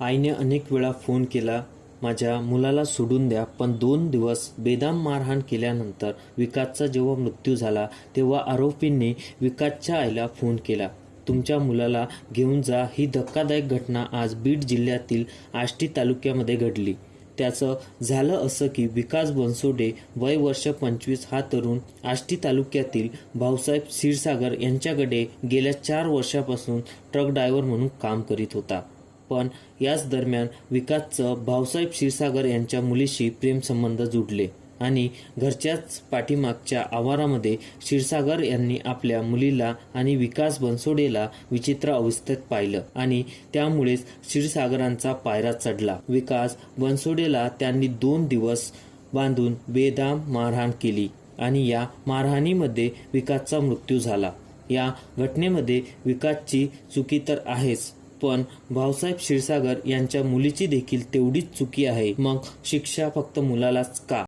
आईने अनेक वेळा फोन केला, माझ्या मुलाला सोडून द्या, पण 2 दिवस बेदम मारहाण केल्यानंतर विकासचा जेव्हा मृत्यू झाला तेव्हा आरोपींनी विकासच्या आईला फोन केला. तुमच्या मुलाला घेऊन जा. ही धक्कादायक घटना आज बीड जिल्ह्यातील आष्टी तालुक्यामध्ये घडली. त्याचं झालं असं की विकास बनसोडे वय वर्ष 25 हा तरुण आष्टी तालुक्यातील भाऊसाहेब क्षीरसागर यांच्याकडे गेल्या 4 वर्षापासून ट्रक ड्रायव्हर म्हणून काम करीत होता. पण याच दरम्यान विकासचं भाऊसाहेब क्षीरसागर यांच्या मुलीशी प्रेमसंबंध जुडले आणि घरच्याच पाठीमागच्या आवारामध्ये क्षीरसागर यांनी आपल्या मुलीला आणि विकास बनसोडेला विचित्र अवस्थेत पाहिलं आणि त्यामुळेच क्षीरसागरांचा पायरा चढला. विकास बनसोडेला त्यांनी 2 दिवस बांधून बेदम मारहाण केली आणि या मारहाणीमध्ये विकासचा मृत्यू झाला. या घटनेमध्ये विकासची चुकी तर आहेच, पण भाऊसाहेब क्षीरसागर यांच्या मुलीची देखील तेवढीच चुकी आहे. मग शिक्षा फक्त मुलालाच का?